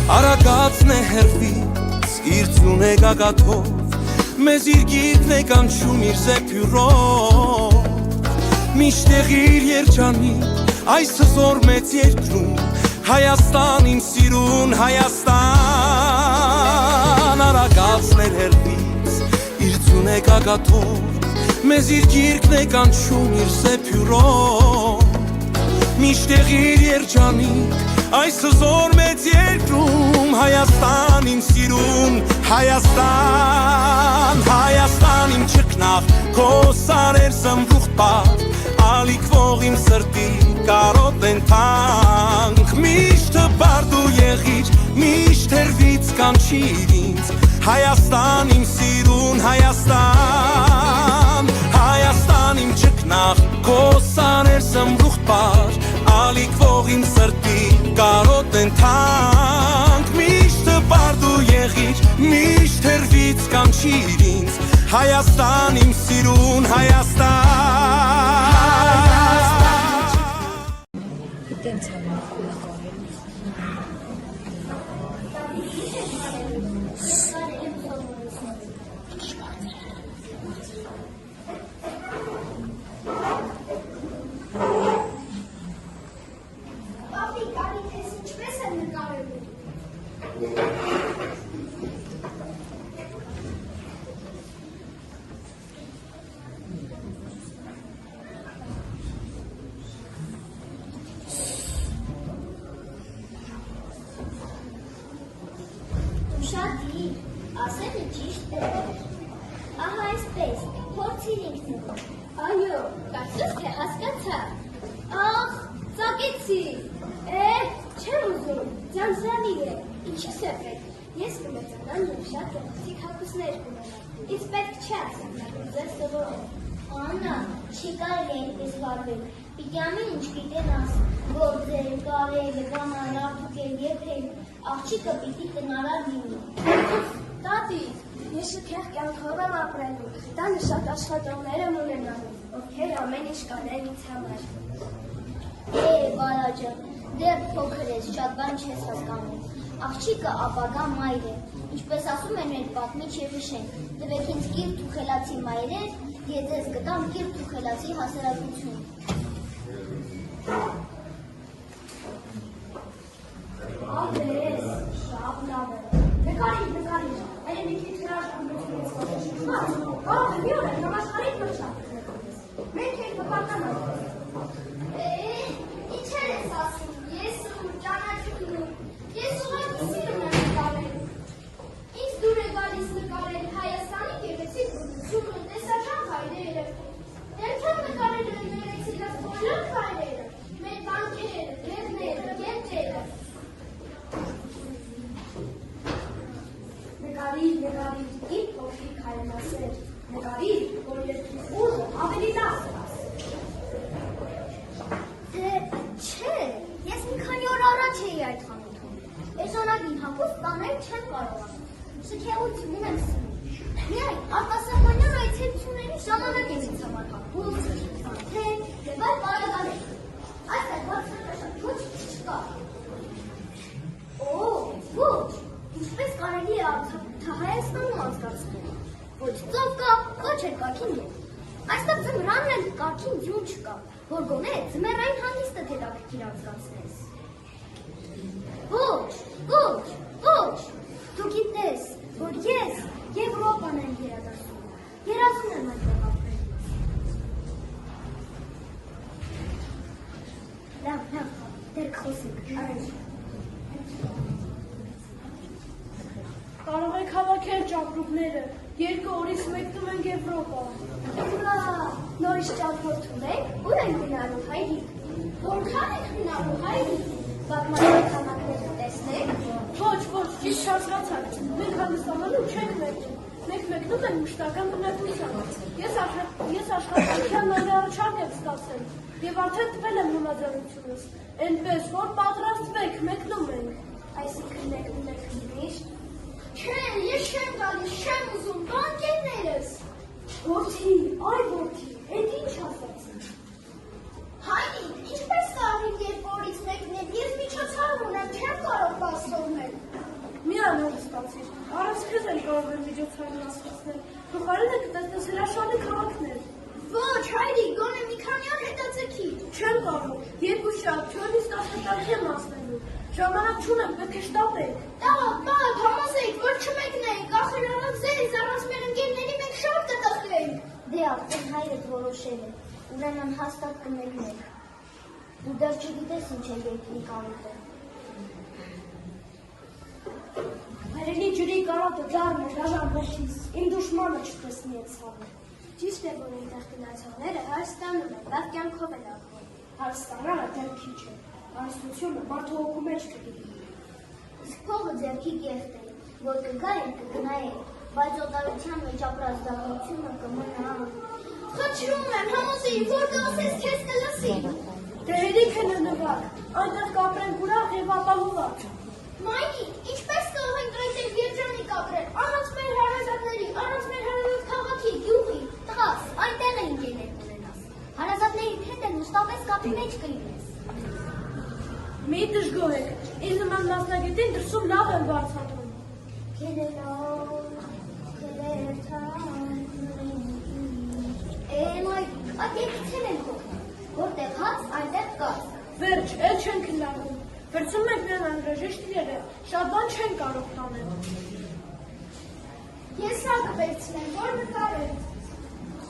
Արագածն է հերվից իր ձյուն է գագաթով Մեզ իր գիրկն է կանչում իր զեփյուրով Միշտեղ իր երջանիկ այս հզոր մեծ երկրում Հայաստան իմ սիրուն Հայաստան Արագածն է հերվից իր ձյուն է գագաթով Մեզ իր գիրկն է կանչում իր զեփյուրով Միշտեղ իր երջանիկ այս հզոր մեծ երկրում Հայաստան իմ սիրուն Հայաստան Հայաստան իմ ճկնաղ քո սարեր զմրուխտ պար Ալիքվող իմ սրտի կարոտ են թանք Միշտ հպարտ ու եղիր միշտ հերվից կանչիր ինձ Հայաստան իմ սիրուն Հայաստան Հայաստան իմ ճկնաղ քո սարեր զմրուխտ պար Ալիքվող իմ սրտի կարոտ են թանք Միշտ հպարտ ու եղիր միշտ հերվից կանչիր ինձ Հայաստան իմ սիրուն Հայաստան Ուշադիր, ասելը ճիշտ է Ահա այսպես, փորձիր ինքնը Այո, կարծես թե հասկացա Ախ, ծակեցի չեմ ուզում, ձանձրալի է Ինչի սեպեք, ես կմեծանամ և շատ գեղեցիկ հագուստներ կունենամ Ինձ պետք չէ ասանքար ուզել սովորել Աննա, չի կարելի այնպես վարվել Պիտի ամեն ինչ գիտեն ասում Գործել, կարել, բանալ, արդուկել, եփել Աղջիկը պիտի տնարար լինի Տատի, ես շքեղ կյանքով եմ ապրելու Տանը շատ աշխատողներ եմ ունենալու Ովքեր ամեն ինչ կանեն ինձ համար Վարա ջան, դեռ փոքր ես, շատ բան չես հասկանում Աղջիկը ապագա մայր է Ինչպես ասում են մեր պատմիչ և հիշեն Տվեք ինձ կիրթ ու խելացի մայրեր Ես ձեզ կտամ կիրթ ու խելացի հասարակություն Աբես, շատ լավ է Նկարիր, այլ մի քիչ հրաշքություն ես Կարող է մի օր են համաշխարհիկ մրցակ Մենք ենք բպականանք Ինչ ես ասում, ես ճանաչում Ես ուղղակի սիրում եմ նկարել Ինձ դուր է գալիս նկարել Հայաստանի գեղեցիկ բնությունը, տեսարժան հայրերը Ներքան նկարել են մեր էքսիլած բոլոր հայրերը Մեր բանկերը, լեռները, գետերը Նկարիր, իմ փոքրիկ հայրենասեր Նկարիր, որ երկրի ուժը ավելի լավ Չէ, ես մի քանի օր առաջ էի այդ խանութում Էժանագին հագուստ տանել չեմ կարողանում Շքեղություն եմ սիրում Միայն արտասահմանյան այցելությունների ժամանակ եմ ինձ համար հագում Թե այլ պարագաներ Այստեղ բարձրաշատ ոչ չկա Ոչ, ինչպես կարելի է Հայաստանում անցկացնել Ոչ ծով կա, ոչ էլ կարգին ետ Այստեղ ձմռանն էլ կարգին ձյուն չկա Որ գոնե ձմեռային հանգիստը հետաքրքիր անցկացնես Ոչ Դու գիտես, որ ես Եվրոպան եմ երադասում Երազում եմ այդտեղ ապրել Լավ, դեր կխոսենք, արեջ Կարող եք հավաքել ճապրուկները, երկու օրից մեկնում ենք Եվրոպա։ Ուրա, նորից ճապրոթում եք, ուր ենք գնալու հայրիկ։ Որքան եք գնալու հայրիկ, բակմարի համակներ տեսնեք։ Ոչ, ճիշտ հասկացաք, մենք հանդիսանալու չենք մեկնում, մենք մեկնում ենք մշտական բնակությամբ։ Ես աշխատանքյան նոր առաջարկ եմ ստացել և արդեն տվել եմ համաձայնությունս, այնպես որ պատրաստվեք, մեկնում ենք։ Այսինքն մեկնում եք միշտ։ Չէ, ես չեմ գալիս, չեմ ուզում, բանկերներս։ Որդի, այ որդի, էդ ինչ ասացին։ Հայրիկ, ինչպես կարող եմ երբ օրից մեկնել, ես միջոցառում ունեմ, չեմ կարող բաց թողնել։ չոն իսկ աշխատանքի եմ ասնելու, ժամանակ չունեմ, պետք է շտապեք։ Պա, համասեք, որ չմեկնենք, ախր առանց ձեզ, առանց մեր ընկերների մենք շատ կտխրենք։ Դե արդեն հայրդ որոշել է, ուրեմն հաստատ կմեկնենք։ Դու դեռ չգիտես ինչ է երկրի կարոտը։ Հայրենի ջրի կարոտը դառն է, դաժան վերջից, իմ դուշմանը չտեսնի այդ ցավը։ Ճիշտ է, որ այնտեղ գնացողները հարստանում են, լավ կյանքով են ապրում։ Հարստանալը դեռ քիչ է, հարստությունը մարդու հոգու մեջ կգտնի։ Իսկ փողը ձեռքի կեղտ է, որ կգային, կգնային, բայց օտարության մեջ ապրած դառնությունը կմնա։ Խնդրում եմ, համոզի, որ կասես քեզ կլսի։ Դե հերիք է նվակ, այնտեղ կապրենք ուրախ եւ ապահովված։ Մայրիկ, ինչպես կարող ենք այդտեղ երջանիկ ապրել, առանց մեր հարազատների, առանց մեր հարազատ քաղաքի, գյուղի, տղաս, այնտեղ է ընկերներ ունենաս։ Հարազատների հետ են ուստապես կապի մեջ կլինես։ Մի դժգոհ եք, իր նման մասնագետին դրսում լավ են բարձրանում։ Մայրիկ, այդ երկիցել են կողմը, որտեղ հաց, այնտեղ կաց։ Վերջ, էլ չեն քննարկում։ Վերցնում եք նրան անհրաժեշտ իրերը, շատ բան չեն կարող տանել։ Ես սա կվերցնեմ, որ նկարել։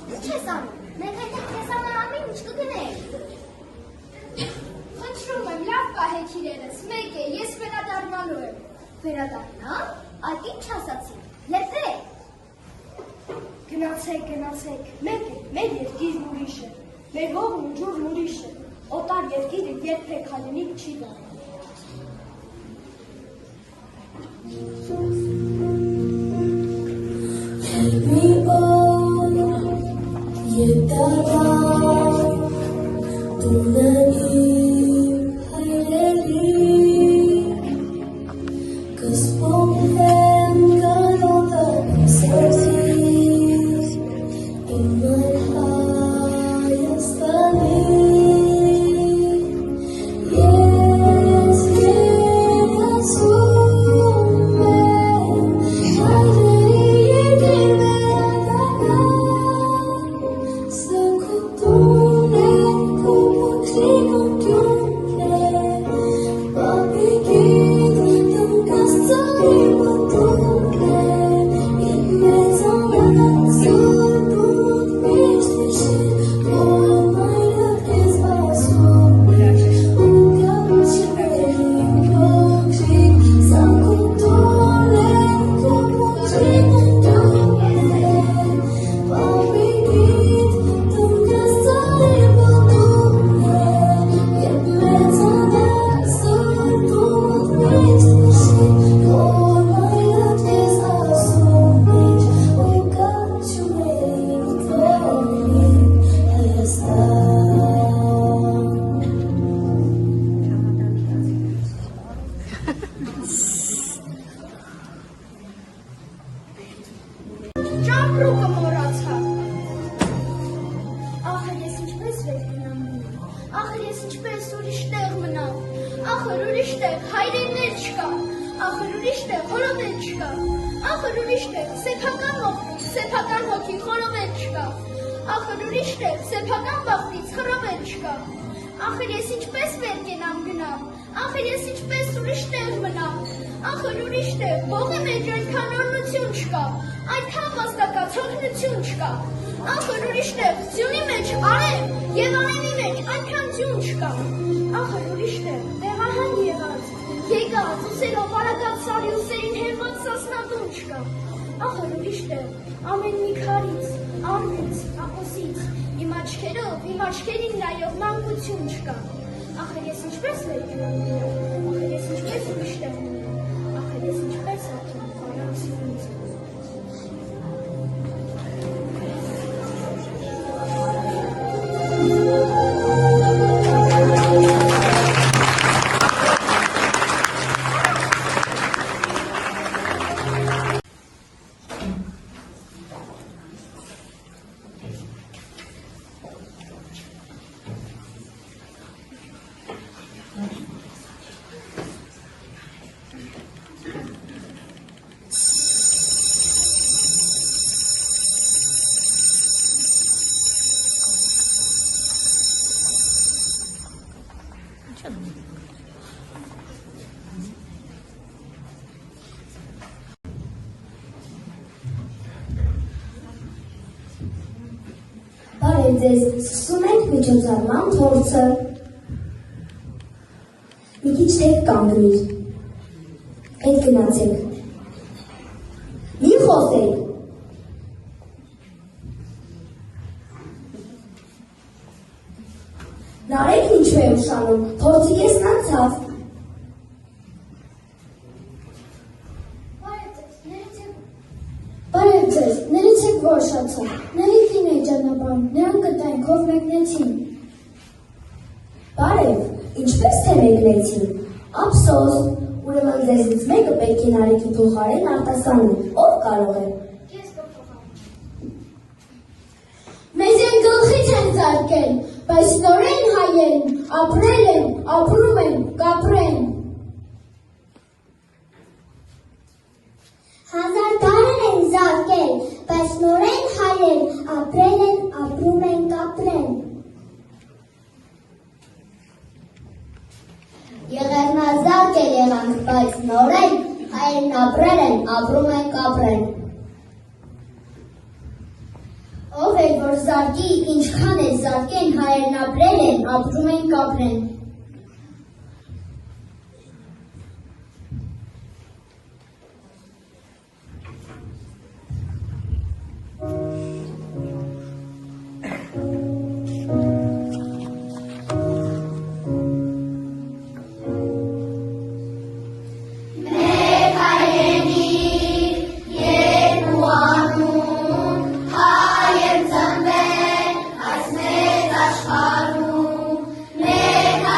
Ինչ ես անում, մենք այնտեղ քեզ համար ամեն ինչ կգնենք։ Խնդրում եմ, լավ պահեք իրերս, մեկ է, ես վերադառնալու եմ։ Վերադառնալ, այդ ինչ ասացի, լեփեք։ Գնացեք, մեկ է, մեր երկիրն ուրիշ է, մեր հողն ու ջուրն ուրիշ է, օտար երկիրը երբեք հայրենիք չի դառնա։ Take me on, yet Բարև ձեզ, սկսում ենք միջոցառման փորձը։ Մի քիչ տեղ կանգնիր։ Հետ գնացեք։ Մի խոսեք։ Նարեկն ինչու է ուշանում, փորձի կեսն անցավ։ Բարև ձեզ, ներեցեք որ շացա, ներիքին է ճանապարհ, նրանք կտայքով մեկնեցին։ Բարև, ինչպես թե մեկնեցին, ափսոս, ուրեմն ձեզից մեկը պետք է Նարեկի փոխարեն արտասանի, ով կարող է։ Ես կփոխեմ։ Մեզ են գլխից են զարկել, բայց նորեն հայերն ապրել են, ապրում են, կապրեն։ Հազար տարին են զարկել, բայց նորեն հայերն ապրել են, ապրում են, կապրեն։ Եղեռնազարկ եղանք, բայց նորեն հայերն ապրել են, ապրում են, կապրեն։ Ով է, որ զարկի, ինչքան է զարկեն, հայերն ապրել են, ապրում են, կապրեն։ Մեկ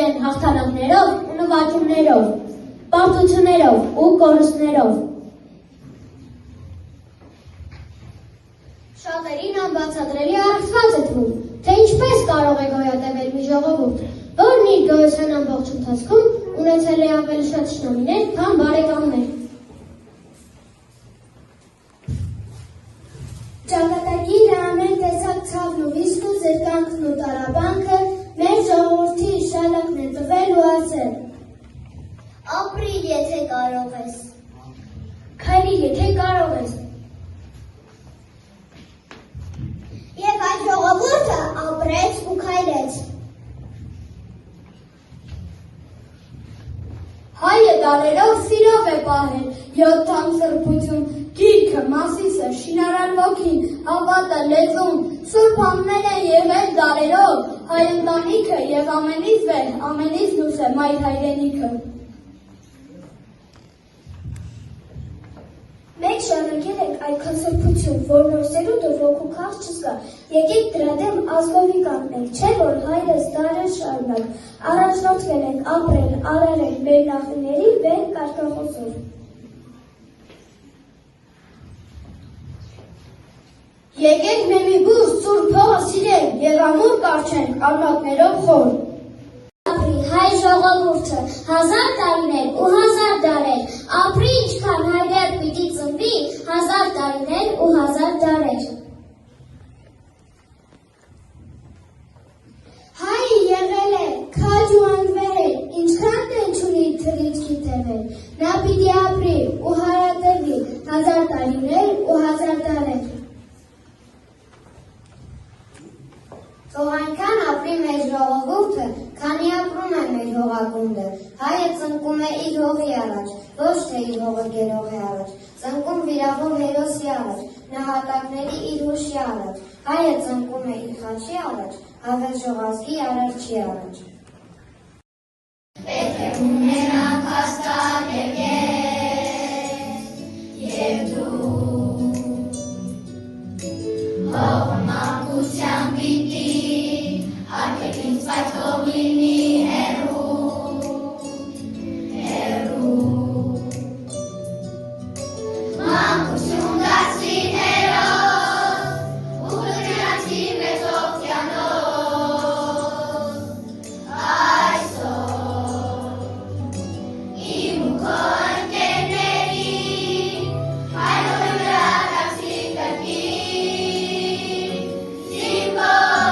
են հաղթանակներով ու նվաճումներով, պարտություններով ու կորուստներով։ Շատերին անբացատրելի առցված է թվում, թե ինչպես կարող է գոյատևել մի ժողովուրդ, որն իր գոյության ամբողջ ընթացքում ունեցել է ավելի շատ շնորհիներ, քան բարեկամներ։ Ճակատագիրը ամեն տեսակ ցավն ու վիճկը, զրկանքն ու տարաբանքը մեր ժողովրդի շալակն է տվել ու ասել. Ապրի, եթե կարող ես։ Քայլի, եթե կարող ես։ Եվ այդ ժողովուրդը ապրեց ու քայլեց։ Հայը դարերով սիրով է պահել, 7 անգ սրբություն, գիրքը, մասիսը, շինարար ոգին, հավատը, լեզուն, սուրբ անուններ են եղել դարերով, հայ ընտանիքը և ամենից վեր, ամենից լույս է մայր հայրենիքը։ Մենք շարունակել ենք այդքան սրբություն, որ նոր սերունդը ոգու քաղց չզգա, եկեք դրա դեմ ազգովի կանգնենք, չէ՞ որ հայրս դարեր շարունակ առաջնորդվել ենք ապրել, արարել մեր նախնիների վեր կարգախոսով։ Եկեք մեր մի բուր սուրբ հողը սիրենք և ամուր կառչենք արմատներով խոր։ Ապրի հայ ժողովուրդը, 1000 տարիներ ու 1000 դարեր, ապրի ինչքան հայրեր պիտի ծնվի, 1000 տարիներ ու 1000 դարեր։ Հայը եղել է, քաջ ու անվերել, ինչքան տեն չունի թռիչքի տևել, նա պիտի ապրի ու հարատևի, 1000 տարիներ ու 1000 դարեր։ Թող այնքան ապրի մեր ժողովուրդը, քանի ապրում է մեր հողագունդը, հայը ծնկում է իր հողի առաջ, ոչ թե իր հողը գերողի առաջ, ծնկում վիրավոր հերոսի առաջ, նահատակների իր հուշի առաջ, հայը ծնկում է իր խաչի առաջ, հավերժող ազգի արարչի առաջ։ Պետք է ունենանք հաստատ և դու հողը մանկության պիտի Արկեք ինձ բայց հող լինի հեռու, մանկություն դարձի հերոս, ու կգրանցի մեծ օվկիանոս, այսօր իմ ու քո ընկերների, հայրով եմ վրա տաքսի կրկին, զինվոր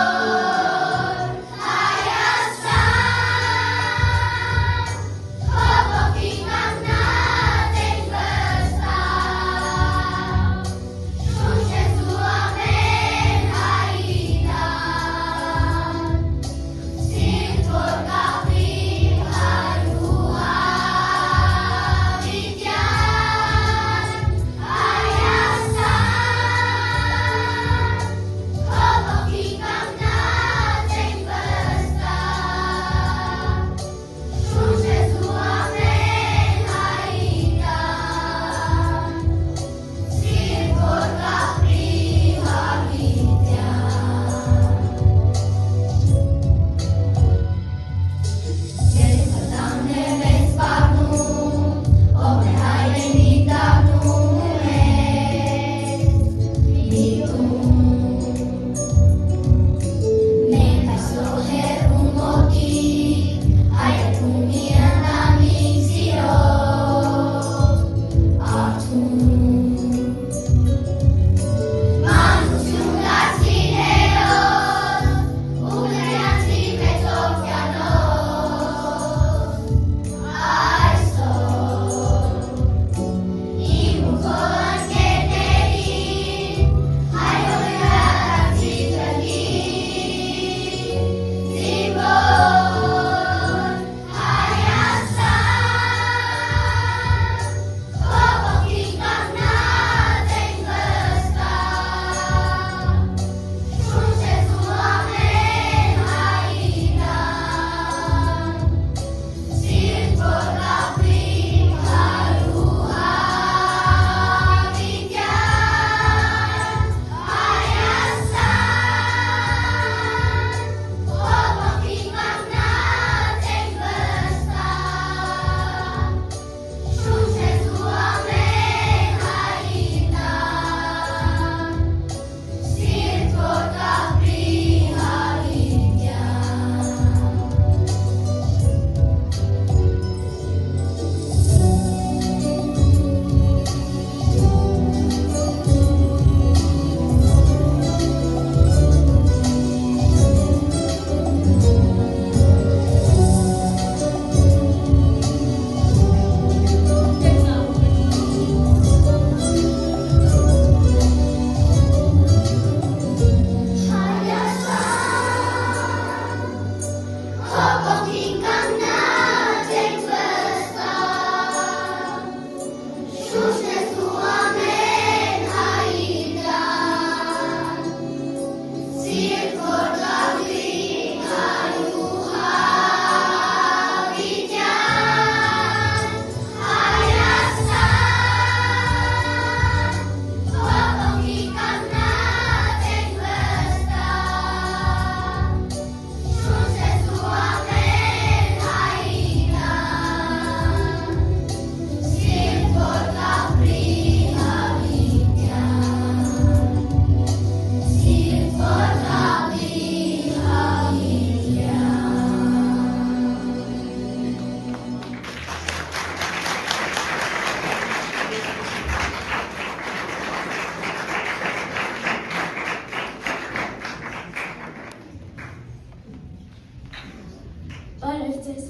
Բարև ձեզ։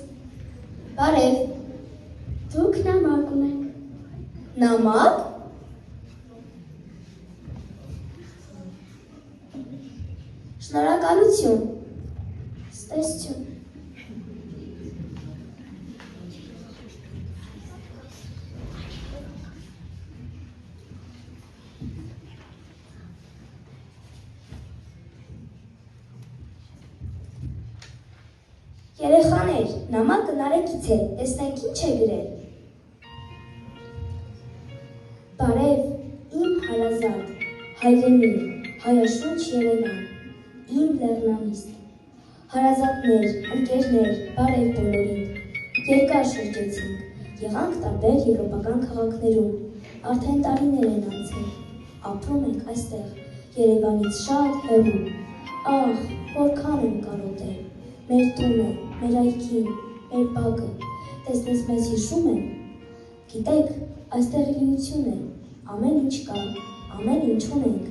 Բարև։ Դուք նամակ ունեք։ Նամակ։ Շնորհակալություն։ Ստեսություն։ Երեխաներ, նամակը Նարեկից է, տեսնեք ինչ է գրել։ Բարև, իմ հարազատ, հայրենի, հայաշունչ Երևան, իմ լեռնանիստ։ Հարազատներ, ընկերներ, բարև բոլորին, երկար շրջեցինք, եղանք տարբեր եվրոպական քաղաքներում, արդեն տարիներ են անցել, ապրում ենք այստեղ, Երևանից շատ հեռու, ահ, որքան եմ կարոտել, մեր տունը, մեր այգին, մեր բակը, տեսնես մեզ հիշում են, գիտեք, այստեղ լիություն է, ամեն ինչ կա, ամեն ինչ ունենք,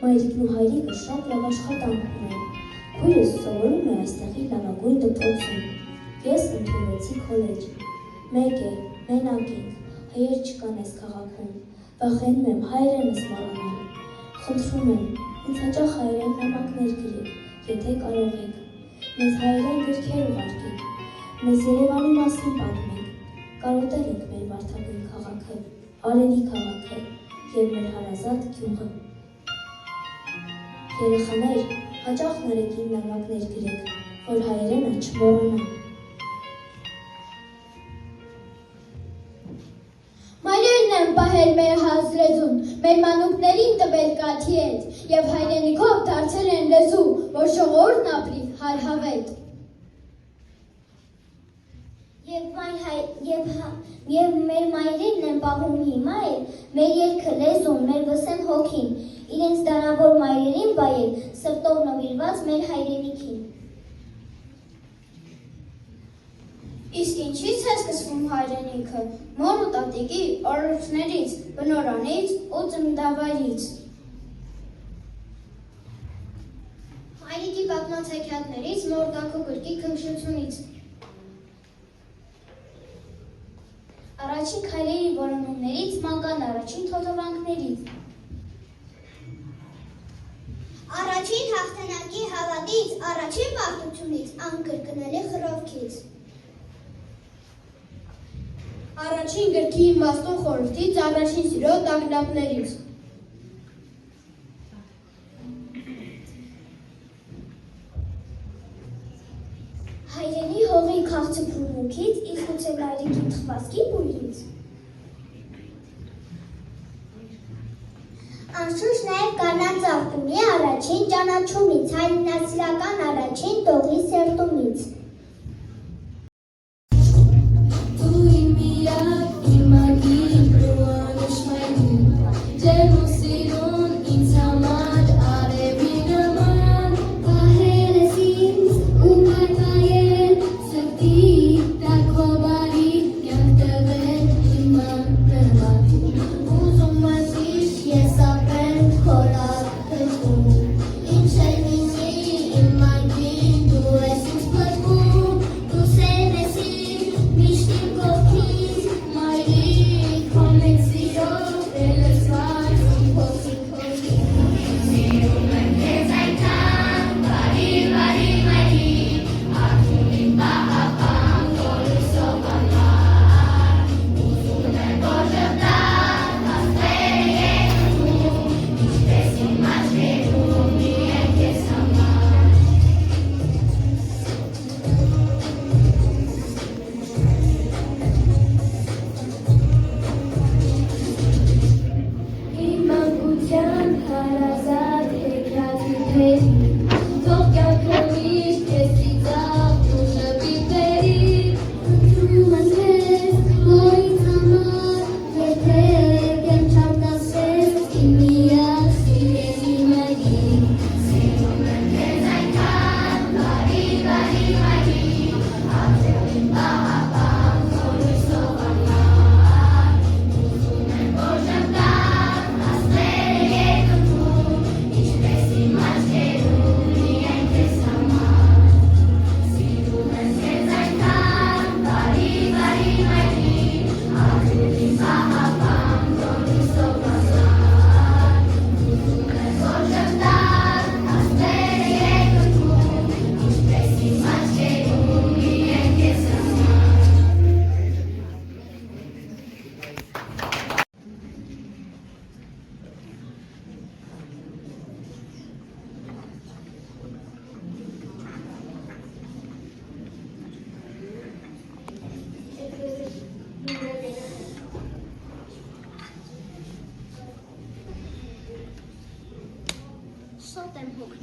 մայրիկն ու հայրիկը շատ լավ աշխատանք ունեն, քույրս սովորում է այստեղի լավագույն դպրոցում, ես ընդունվեցի քոլեջ, մեկ է, մենակ ենք, հայեր չկան այս քաղաքում, վախենում եմ հայրենս մոռանալ, խնդրում եմ, ինձ հաճախ հայերեն նամակներ գրեք, եթե կարող եք, մեզ հայերեն գրքեր ուղարկեք, մեզ Երևանի մասին պատմեք, կարոտել ենք մեր վարդագույն քաղաքը, արևի քաղաքը և մեր հարազատ գյուղը։ Երեխաներ, հաճախ Նարեկին նամակներ գրեք, որ հայերենը չմոռանա։ Մայրերն են պահել մեր հազրեզուն, մեր մանուկներին տվել կաթի հետ, և հայրենիքով դարձել են լեզու, որ ժողովուրդն ապրի հարհավետ։ Եվ մեր մայրերն են պահում հիմա էլ, մեր երգը լեզուն, մեր վսեմ հոգին, իրենց դանավոր մայրերին բայել, սրտով նվիրված մեր հայրենիքին։ Իսկ ինչից է սկսվում հայրենիքը, մոր ու տատիկի օրորոցներից, բնորանից ու ծննդավայրից։ Հայրիկի պատմած հեքիաթներից, մոր կաքու գրքի քնքշությունից։ Առաջին քայլերի որոնումներից, մանկան առաջին թոթովանքներից։ Առաջին հաղթանակի հավատից, առաջին պարտությունից, անկրկնելի խռովքից։ Առաջին գրքի իմաստուն խորհրդից, առաջին սիրո տագնապներից։ Հայրենի հողի քաղցը փուռմունքից, իխուցե մայրիկի թխվածքի բույրից։ Անշուշտ նաև կանանց արտումի առաջին ճանաչումից, հայրենասիրական առաջին տողի սերտումից։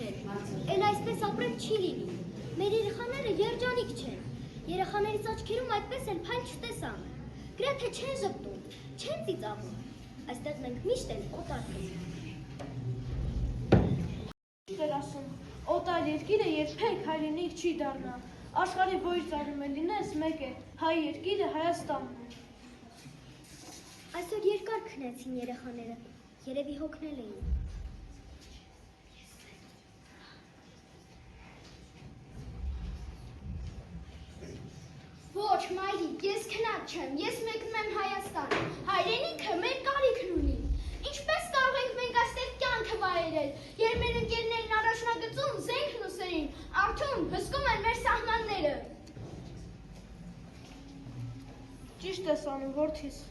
կոչվել։ Էլ այսպես ապրել չի լինի։ Մեր երեխաները երջանիկ չեն։ Երեխաներից աչքերում այդպես էլ փայլ չտեսան։ Գրեթե չեն ժպտում, չեն ծիծաղում։ Այստեղ մենք միշտ էլ օտար ենք։ Ճիշտ էր ասում, օտար երկիրը երբեք հայրենիք չի դառնա։ Աշխարհի ոչ ծառում է լինես մեկ է, հայ երկիրը Հայաստանն է։ Այսօր երկար քնեցին երեխաները, երևի հոգնել էին։ Ոչ, մայրիկ, ես քնած չեմ, ես մեկնում եմ Հայաստան, հայրենիքը մեր կարիքն ունի։ Ինչպես կարող ենք մենք այստեղ կյանքը վայելել, երբ մեր ընկերներն առաջնագծում զենքն ու սերին, արդյուն հսկում են մեր սահմանները։ Ճիշտ ես անում, որդիս։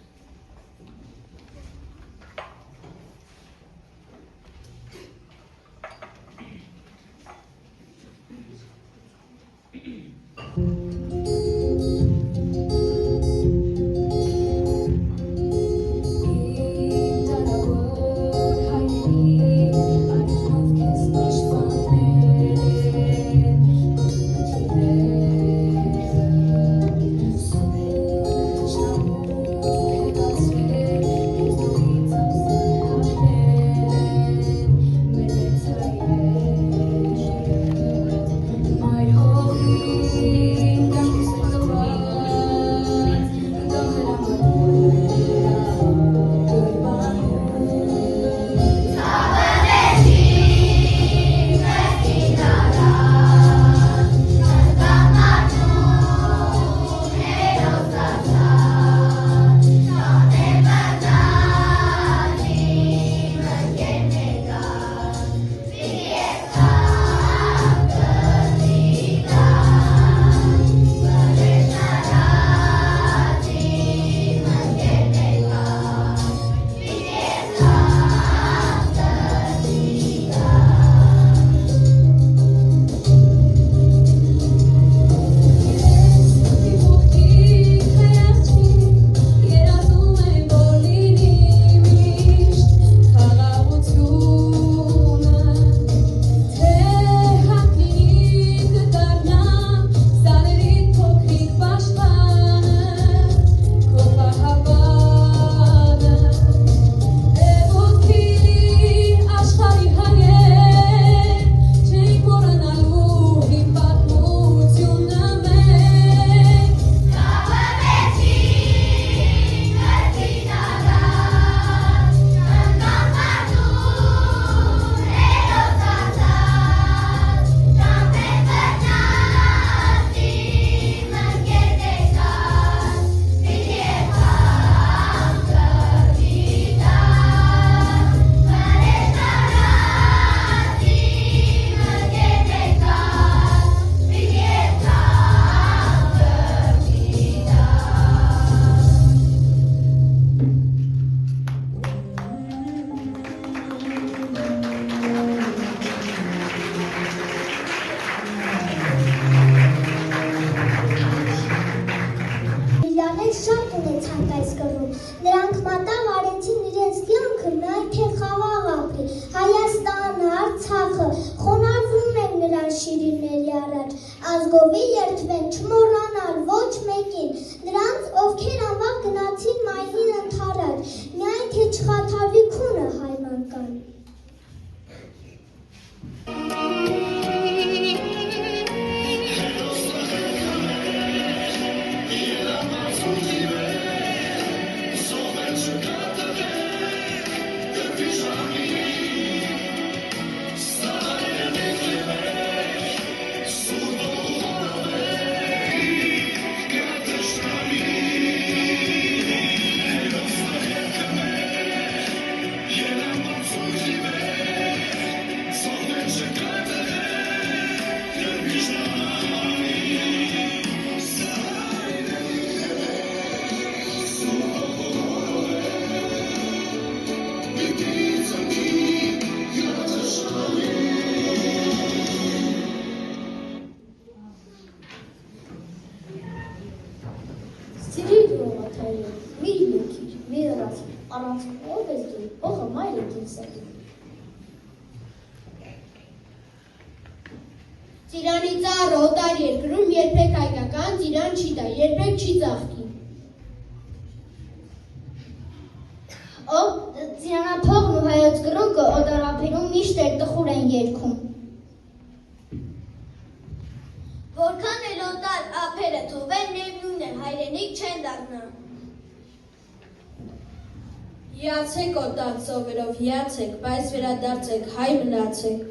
Նրանք մատաղ արեցին իրենց կյանքը միայն թե խաղաղ ապրի, Հայաստանը, Արցախը խոնարհվում են նրան շիրիմների առաջ, ազգովի երդվեն չմոռանալ ոչ մեկին, նրանց ովքեր անվաղ գնացին մայրին ընդառաջ, միայն թե չխաթարվի քունը հայ մանկան։ Should Ծիրանի ծառը օտար երկրում երբեք հայկական ծիրան չի տա, երբեք չի ծաղկի։ Ով ծիրանափողն ու հայոց կրունկը օտարափերում միշտ էր տխուր են երգում։ Որքան էլ օտար ափերը թողեն, միևնույն է, հայրենիք չեն դառնա։ Հիացեք օտար ծովերով, հիացեք, բայց վերադարձեք, հայ մնացեք։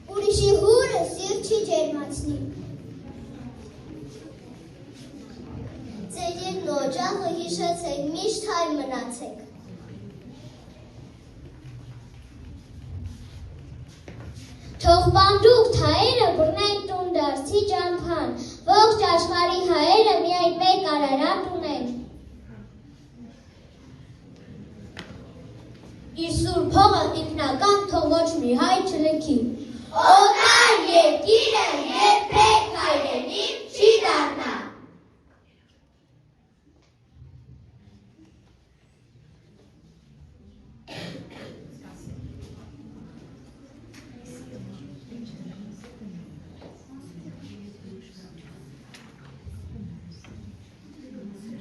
Ուրիշի հուրը սիրտ չի ջերմացնի։ Ձերերն ու օջախը հիշեցեք, միշտ հայ մնացեք։ Թող պանդուկ հայերը բռնեն տուն դարձի ճամփան, ողջ աշխարհի հայերը միայն մեկ Արարատ ունեն։ Իր սուրբ հողը ինքնական թող ոչ մի հայ չլքի։ Օտար երկիրը երբեք հայրենի չի դառնա։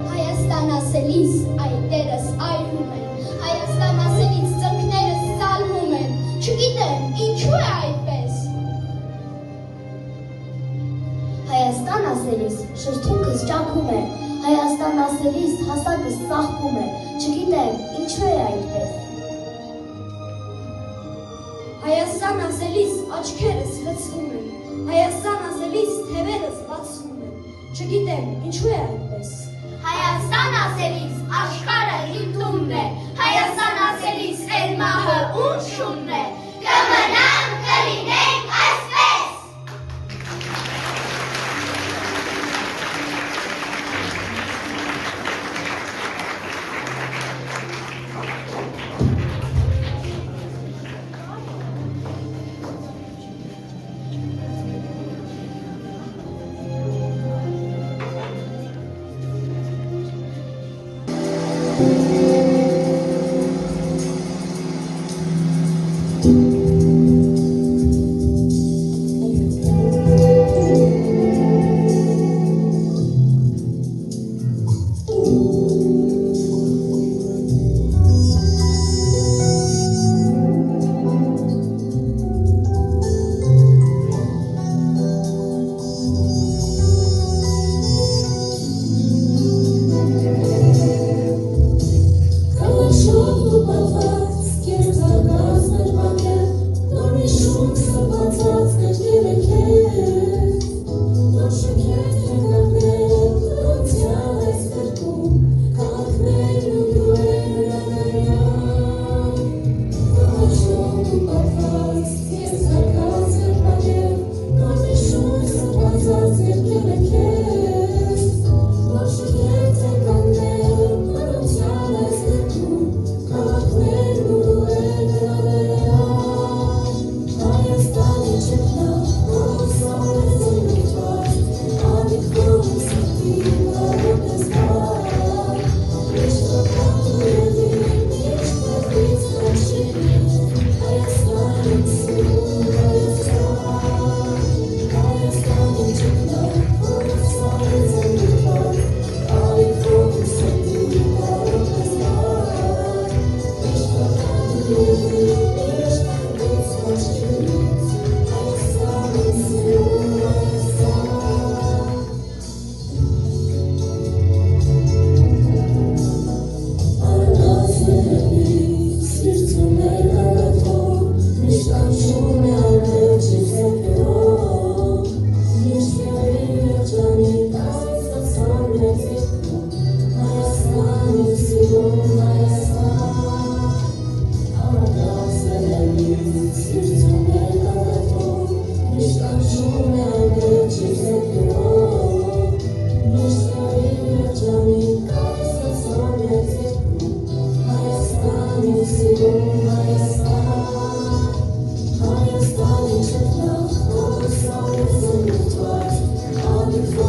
Հայաստան ասելիս այտերս այրում են, Հայաստան ասելիս ծնկներս սալվում են, չգիտեմ ինչու է այդպես։ Հայաստան ասելիս շրթունքս ճաքում է, Հայաստան ասելիս հասակս ծաղկում է, չգիտեմ ինչու է այդպես։ Հայաստան ասելիս աչքերս լցվում են, Հայաստան ասելիս թևերս բացվում են, չգիտեմ ինչու է այդպես։ Հայաստան ասելիս աշխարհը իմ տունն է, Հայաստան ասելիս էլ մահը ուն շունն է, կմնամ կլինենք այսպես։ Ալեքսո